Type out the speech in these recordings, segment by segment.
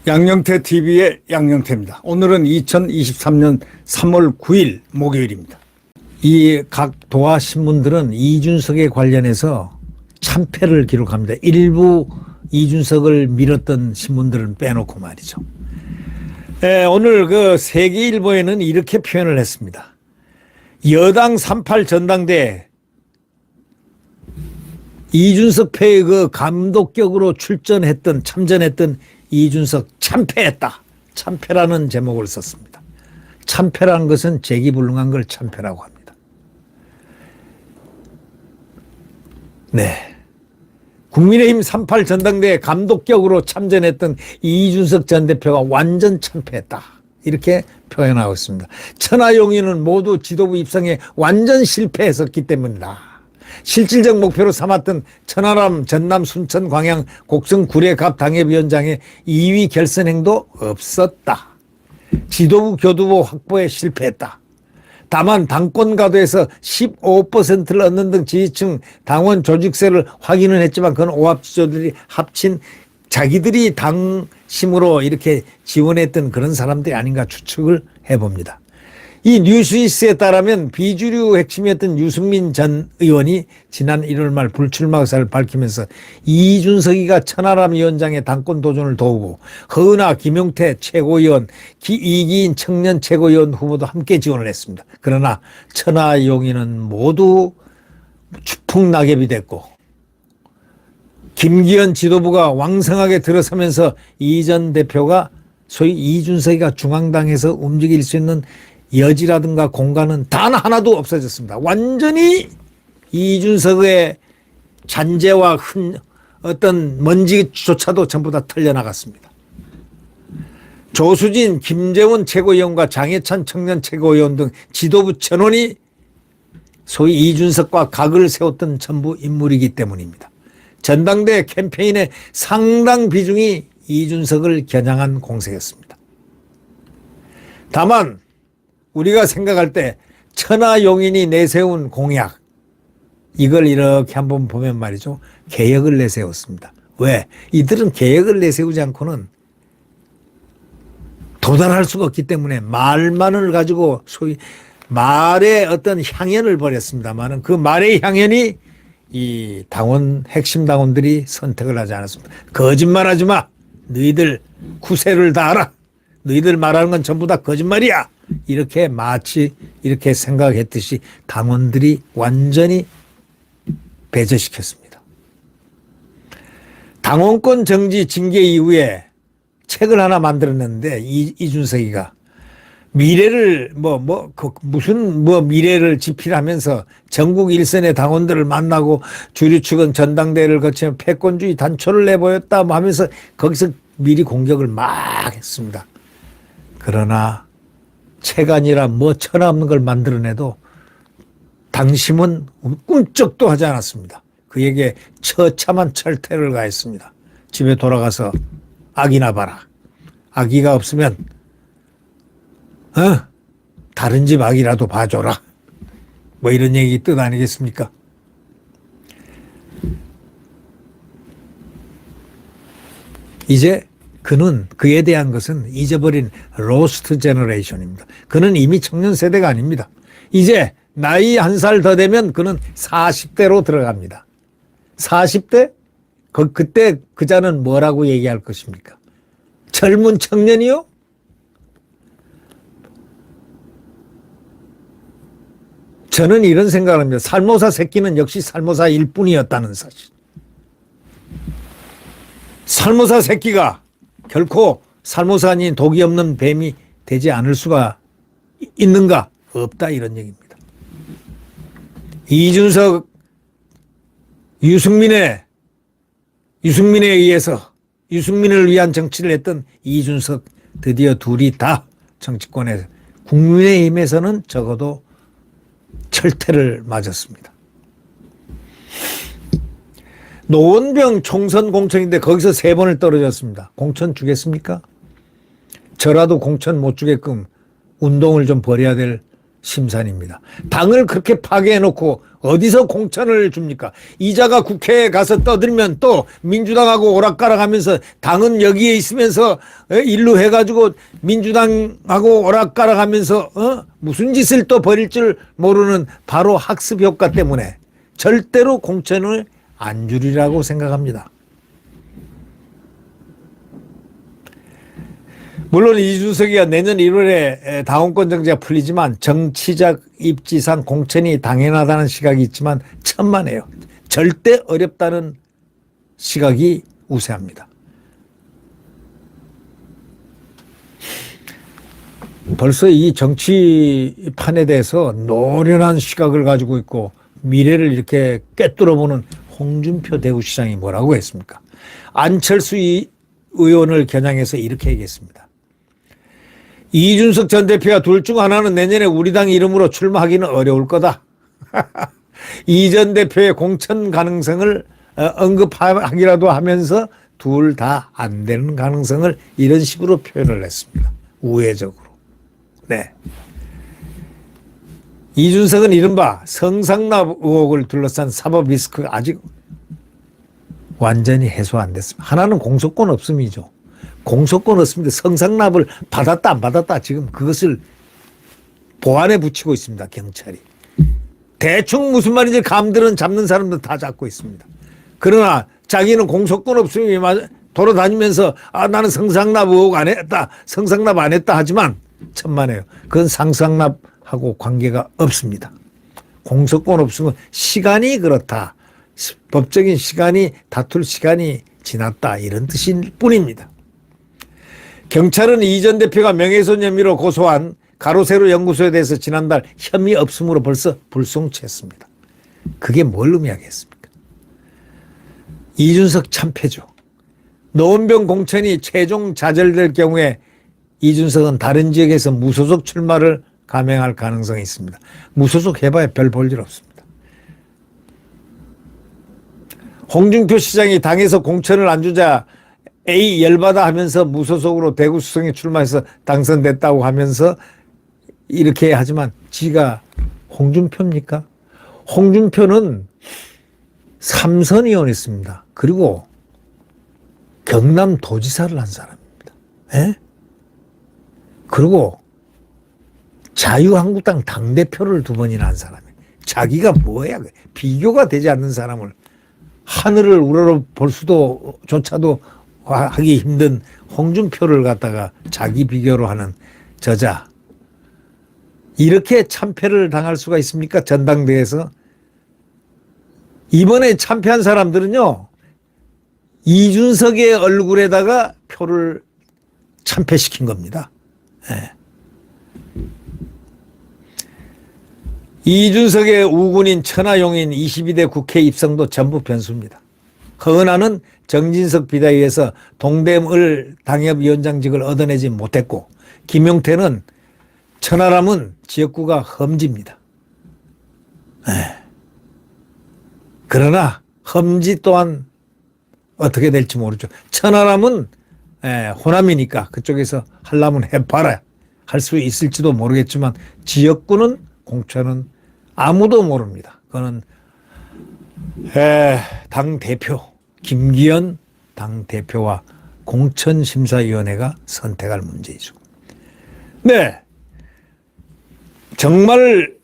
양영태 TV의 양영태입니다. 오늘은 2023년 3월 9일 목요일입니다. 이 각 도화 신문들은 이준석에 관련해서 참패를 기록합니다. 일부 이준석을 밀었던 신문들은 빼놓고 말이죠. 오늘 그 세계일보에는 이렇게 표현을 했습니다. 여당 38 전당대회 이준석 패의 그 감독격으로 참전했던 이준석 참패했다. 참패라는 제목을 썼습니다. 참패라는 것은 재기불능한 걸 참패라고 합니다. 네. 국민의힘 38 전당대회 감독격으로 참전했던 이준석 전 대표가 완전 참패했다. 이렇게 표현하고 있습니다. 천하용인은 모두 지도부 입성에 완전 실패했었기 때문이다. 실질적 목표로 삼았던 천하람, 전남, 순천, 광양, 곡성, 구례갑 당협위원장의 2위 결선행도 없었다. 지도부 교두보 확보에 실패했다. 다만 당권 가도에서 15%를 얻는 등 지지층 당원 조직세를 확인은 했지만 그건 오합지졸들이 합친 자기들이 당심으로 이렇게 지원했던 그런 사람들이 아닌가 추측을 해봅니다. 이 뉴스위스에 따르면 비주류 핵심이었던 유승민 전 의원이 지난 1월 말 불출마 의사를 밝히면서 이준석이가 천하람 위원장의 당권 도전을 도우고 허은하, 김용태 최고위원, 이기인 청년 최고위원 후보도 함께 지원을 했습니다. 그러나 천하용인은 모두 추풍낙엽이 됐고 김기현 지도부가 왕성하게 들어서면서 이 전 대표가 소위 이준석이가 중앙당에서 움직일 수 있는 여지라든가 공간은 단 하나도 없어졌습니다. 완전히 이준석의 잔재와 어떤 먼지조차도 전부 다 털려나갔습니다. 조수진, 김재원 최고위원과 장해찬 청년 최고위원 등 지도부 전원이 소위 이준석과 각을 세웠던 전부 인물이기 때문입니다. 전당대회 캠페인의 상당 비중이 이준석을 겨냥한 공세였습니다. 다만 우리가 생각할 때 천하용인이 내세운 공약 이걸 이렇게 한번 보면 말이죠. 개혁을 내세웠습니다. 왜? 이들은 개혁을 내세우지 않고는 도달할 수가 없기 때문에 말만을 가지고 소위 말의 어떤 향연을 벌였습니다만은 그 말의 향연이 이 당원 핵심 당원들이 선택을 하지 않았습니다. 거짓말하지 마. 너희들 구세를 다 알아. 너희들 말하는 건 전부 다 거짓말이야. 이렇게 마치 이렇게 생각했듯이 당원들이 완전히 배제시켰습니다. 당원권 정지 징계 이후에 책을 하나 만들어냈는데 이준석이가 미래를 무슨 미래를 지필하면서 전국 일선의 당원들을 만나고 주류 측은 전당대회를 거치며 패권주의 단초를 내보였다 하면서 거기서 미리 공격을 막 했습니다. 그러나 책 아니라 천하없는 걸 만들어내도 당심은 꿈쩍도 하지 않았습니다. 그에게 처참한 철퇴를 가했습니다. 집에 돌아가서 아기나 봐라. 아기가 없으면 다른 집 아기라도 봐줘라. 이런 얘기 뜻 아니겠습니까? 이제 그에 대한 것은 잊어버린 로스트 제너레이션입니다. 그는 이미 청년 세대가 아닙니다. 이제 나이 한 살 더 되면 그는 40대로 들어갑니다. 40대? 그때 그자는 뭐라고 얘기할 것입니까? 젊은 청년이요? 저는 이런 생각을 합니다. 살모사 새끼는 역시 살모사일 뿐이었다는 사실. 살모사 새끼가 결코 살모사 아닌 독이 없는 뱀이 되지 않을 수가 있는가? 없다 이런 얘기입니다. 이준석, 유승민에 의해서 유승민을 위한 정치를 했던 이준석 드디어 둘이 다 정치권에 국민의힘에서는 적어도 철퇴를 맞았습니다. 노원병 총선 공천인데 거기서 3번을 떨어졌습니다. 공천 주겠습니까? 저라도 공천 못 주게끔 운동을 좀 벌여야 될 심산입니다. 당을 그렇게 파괴해놓고 어디서 공천을 줍니까? 이자가 국회에 가서 떠들면 또 민주당하고 오락가락하면서 당은 여기에 있으면서 일로 해가지고 민주당하고 오락가락하면서 무슨 짓을 또 벌일 줄 모르는 바로 학습 효과 때문에 절대로 공천을 안 주리라고 생각합니다. 물론 이준석이가 내년 1월에 당원권 정지가 풀리지만 정치적 입지상 공천이 당연하다는 시각이 있지만 천만에요. 절대 어렵다는 시각이 우세합니다. 벌써 이 정치판에 대해서 노련한 시각을 가지고 있고 미래를 이렇게 꿰뚫어보는 홍준표 대구시장이 뭐라고 했습니까? 안철수 의원을 겨냥해서 이렇게 얘기했습니다. 이준석 전 대표가 둘 중 하나는 내년에 우리 당 이름으로 출마하기는 어려울 거다. 이 전 대표의 공천 가능성을 언급하기라도 하면서 둘 다 안 되는 가능성을 이런 식으로 표현을 했습니다. 우회적으로. 네. 이준석은 이른바 성상납 의혹을 둘러싼 사법 리스크가 아직 완전히 해소 안 됐습니다. 하나는 공소권 없음이죠. 공소권 없습니다. 성상납을 받았다 안 받았다 지금 그것을 보안에 붙이고 있습니다. 경찰이. 대충 무슨 말인지 감들은 잡는 사람들 다 잡고 있습니다. 그러나 자기는 공소권 없음이 돌아다니면서 나는 성상납 의혹 안 했다. 성상납 안 했다 하지만 천만에요. 그건 상상납하고 관계가 없습니다. 공소권 없으면 시간이 그렇다. 법적인 시간이 다툴 시간이 지났다. 이런 뜻일 뿐입니다. 경찰은 이 전 대표가 명예훼손 혐의로 고소한 가로세로 연구소에 대해서 지난달 혐의 없음으로 벌써 불송치했습니다. 그게 뭘 의미하겠습니까? 이준석 참패죠. 노원병 공천이 최종 좌절될 경우에 이준석은 다른 지역에서 무소속 출마를 감행할 가능성이 있습니다. 무소속 해봐야 별 볼 일 없습니다. 홍준표 시장이 당에서 공천을 안 주자 A 열받아 하면서 무소속으로 대구수성에 출마해서 당선됐다고 하면서 이렇게 하지만 지가 홍준표입니까? 홍준표는 3선 의원했습니다. 그리고 경남도지사를 한 사람입니다. 에? 그리고 자유한국당 당대표를 2번이나 한 사람이에요. 자기가 뭐야? 비교가 되지 않는 사람을 하늘을 우러러볼 수도 조차도 하기 힘든 홍준표를 갖다가 자기 비교로 하는 저자. 이렇게 참패를 당할 수가 있습니까? 전당대회에서. 이번에 참패한 사람들은요. 이준석의 얼굴에다가 표를 참패시킨 겁니다. 네. 이준석의 우군인 천하용인 22대 국회 입성도 전부 변수입니다. 허은하는 정진석 비대위에서 동대을 당협위원장직을 얻어내지 못했고 김용태는 천하람은 지역구가 험지입니다. 그러나 험지 또한 어떻게 될지 모르죠. 천하람은 호남이니까 그쪽에서 하려면 해봐라 할 수 있을지도 모르겠지만 지역구는 공천은 아무도 모릅니다. 그거는 당대표 김기현 당대표와 공천심사위원회가 선택할 문제이죠. 네, 정말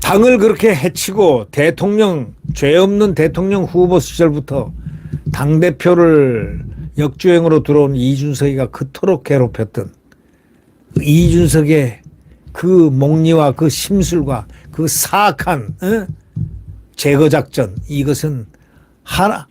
당을 그렇게 해치고 대통령, 죄 없는 대통령 후보 시절부터 당대표를 역주행으로 들어온 이준석이가 그토록 괴롭혔던 이준석의 그 목리와 그 심술과 그 사악한 제거 작전, 이것은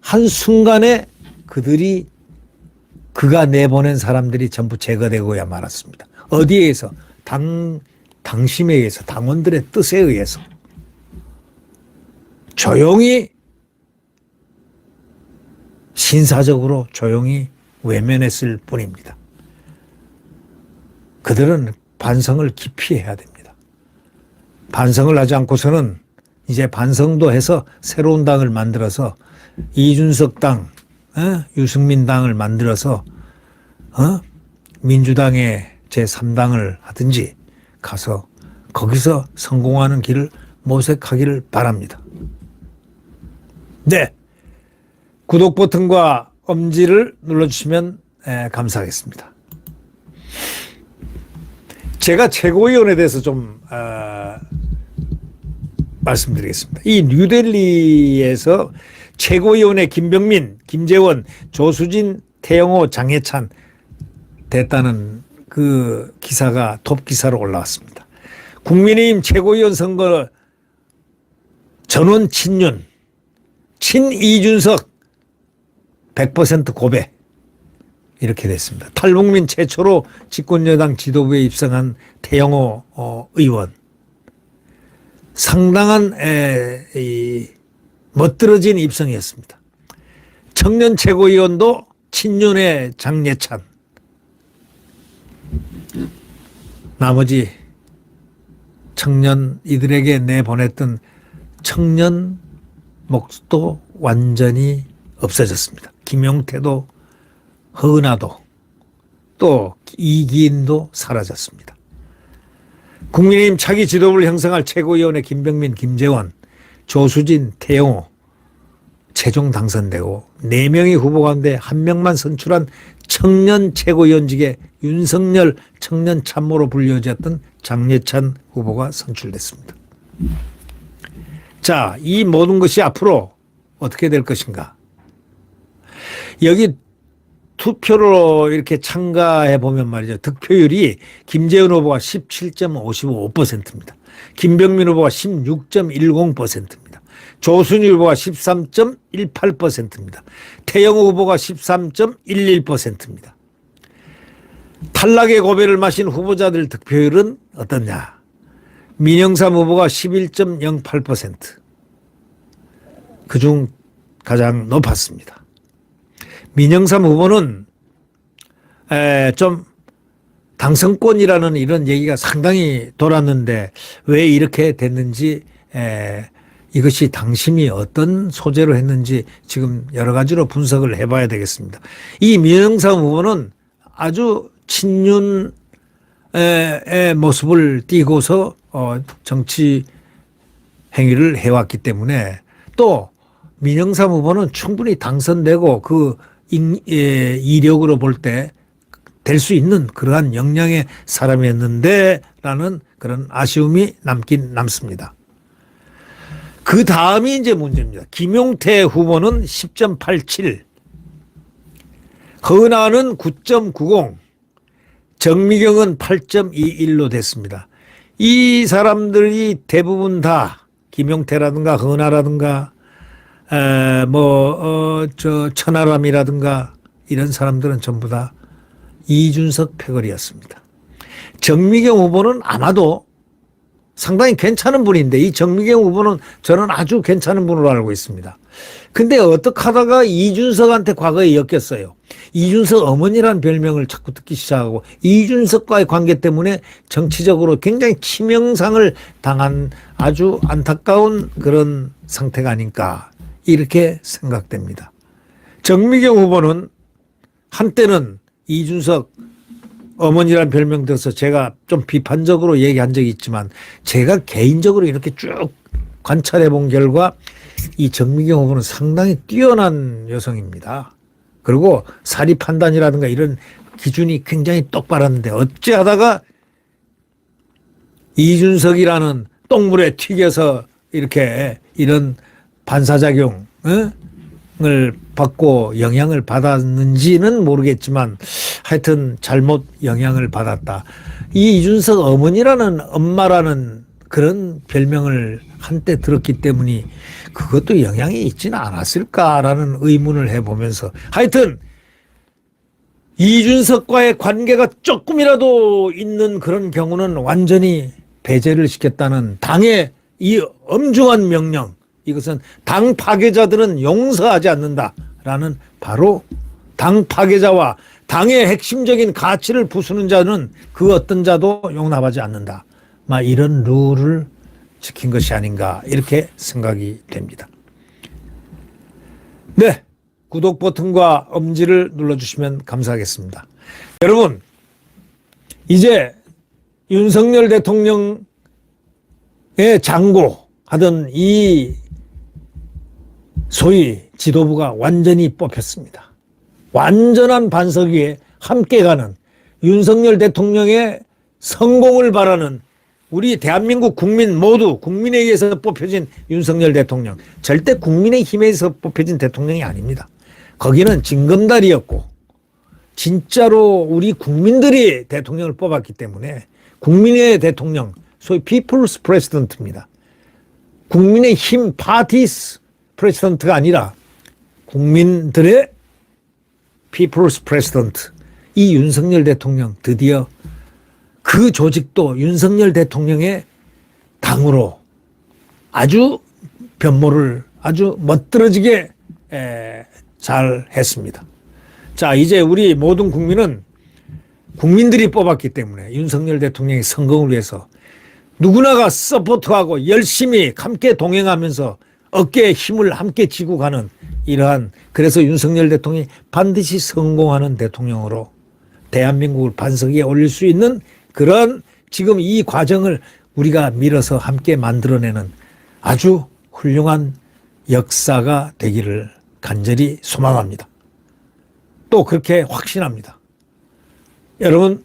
한순간에 그가 내보낸 사람들이 전부 제거되고야 말았습니다. 어디에서? 당심에 의해서, 당원들의 뜻에 의해서 조용히 신사적으로 조용히 외면했을 뿐입니다. 그들은 반성을 깊이 해야 됩니다. 반성을 하지 않고서는 이제 반성도 해서 새로운 당을 만들어서 이준석 당, 유승민 당을 만들어서 민주당의 제3당을 하든지 가서 거기서 성공하는 길을 모색하기를 바랍니다. 네. 구독 버튼과 엄지를 눌러주시면 감사하겠습니다. 제가 최고위원에 대해서 좀 말씀드리겠습니다. 이 뉴델리에서 최고위원회 김병민, 김재원, 조수진, 태영호, 장해찬 됐다는 그 기사가 톱 기사로 올라왔습니다. 국민의힘 최고위원 선거 전원 친윤, 친 이준석 100% 고배 이렇게 됐습니다. 탈북민 최초로 집권여당 지도부에 입성한 태영호 의원. 상당한 멋들어진 입성이었습니다. 청년 최고위원도 친윤의 장예찬. 나머지 청년 이들에게 내보냈던 청년 몫도 완전히 없어졌습니다. 김용태도 허은하도 또 이기인도 사라졌습니다. 국민의힘 차기 지도부를 형성할 최고위원회 김병민, 김재원, 조수진, 태영호 최종 당선되고 4명의 후보 가운데 1명만 선출한 청년 최고위원직에 윤석열 청년 참모로 불려졌던 장예찬 후보가 선출됐습니다. 자, 이 모든 것이 앞으로 어떻게 될 것인가? 여기 투표로 이렇게 참가해 보면 말이죠. 득표율이 김재원 후보가 17.55%입니다. 김병민 후보가 16.10%입니다. 조순일 후보가 13.18%입니다. 태영호 후보가 13.11%입니다. 탈락의 고배를 마신 후보자들 득표율은 어떠냐? 민영삼 후보가 11.08%. 그중 가장 높았습니다. 민영삼 후보는 좀 당선권이라는 이런 얘기가 상당히 돌았는데 왜 이렇게 됐는지 이것이 당심이 어떤 소재로 했는지 지금 여러 가지로 분석을 해봐야 되겠습니다. 이 민영삼 후보는 아주 친윤의 모습을 띠고서 정치 행위를 해왔기 때문에 또 민영삼 후보는 충분히 당선되고 그 이력으로 볼 때 될 수 있는 그러한 역량의 사람이었는데 라는 그런 아쉬움이 남긴 남습니다. 그 다음이 이제 문제입니다. 김용태 후보는 10.87, 허은하는 9.90, 정미경은 8.21로 됐습니다. 이 사람들이 대부분 다 김용태라든가 허은하라든가 천하람이라든가 이런 사람들은 전부 다 이준석 패거리였습니다. 정미경 후보는 아마도 상당히 괜찮은 분인데 이 정미경 후보는 저는 아주 괜찮은 분으로 알고 있습니다. 근데 어떻게 하다가 이준석한테 과거에 엮였어요. 이준석 어머니라는 별명을 자꾸 듣기 시작하고 이준석과의 관계 때문에 정치적으로 굉장히 치명상을 당한 아주 안타까운 그런 상태가 아닌가 이렇게 생각됩니다. 정미경 후보는 한때는 이준석 어머니라는 별명 들어서 제가 좀 비판적으로 얘기한 적이 있지만 제가 개인적으로 이렇게 쭉 관찰해 본 결과 이 정미경 후보는 상당히 뛰어난 여성입니다. 그리고 사리 판단이라든가 이런 기준이 굉장히 똑바랐는데 어찌하다가 이준석이라는 똥물에 튀겨서 이렇게 이런 반사작용을 받고 영향을 받았는지는 모르겠지만 하여튼 잘못 영향을 받았다. 이 이준석 어머니라는 엄마라는 그런 별명을 한때 들었기 때문에 그것도 영향이 있지는 않았을까라는 의문을 해보면서 하여튼 이준석과의 관계가 조금이라도 있는 그런 경우는 완전히 배제를 시켰다는 당의 이 엄중한 명령, 이것은 당 파괴자들은 용서하지 않는다라는 바로 당 파괴자와 당의 핵심적인 가치를 부수는 자는 그 어떤 자도 용납하지 않는다. 막 이런 룰을 지킨 것이 아닌가 이렇게 생각이 됩니다. 네, 구독 버튼과 엄지를 눌러주시면 감사하겠습니다. 여러분, 이제 윤석열 대통령 장고하던 이 소위 지도부가 완전히 뽑혔습니다. 완전한 반석 위에 함께 가는 윤석열 대통령의 성공을 바라는 우리 대한민국 국민 모두 국민에 의해서 뽑혀진 윤석열 대통령, 절대 국민의 힘에 의해서 뽑혀진 대통령이 아닙니다. 거기는 징검다리였고 진짜로 우리 국민들이 대통령을 뽑았기 때문에 국민의 대통령, 소위 People's President입니다. 국민의 힘 파티스 프레지던트가 아니라 국민들의 People's President, 이 윤석열 대통령 드디어 그 조직도 윤석열 대통령의 당으로 아주 변모를 아주 멋들어지게 잘 했습니다. 자, 이제 우리 모든 국민은 국민들이 뽑았기 때문에 윤석열 대통령의 성공을 위해서 누구나가 서포트하고 열심히 함께 동행하면서 어깨에 힘을 함께 쥐고 가는 이러한, 그래서 윤석열 대통령이 반드시 성공하는 대통령으로 대한민국을 반석 위에 올릴 수 있는 그런 지금 이 과정을 우리가 밀어서 함께 만들어내는 아주 훌륭한 역사가 되기를 간절히 소망합니다. 또 그렇게 확신합니다. 여러분,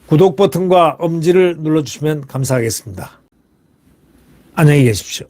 구독 버튼과 엄지를 눌러주시면 감사하겠습니다. 안녕히 계십시오.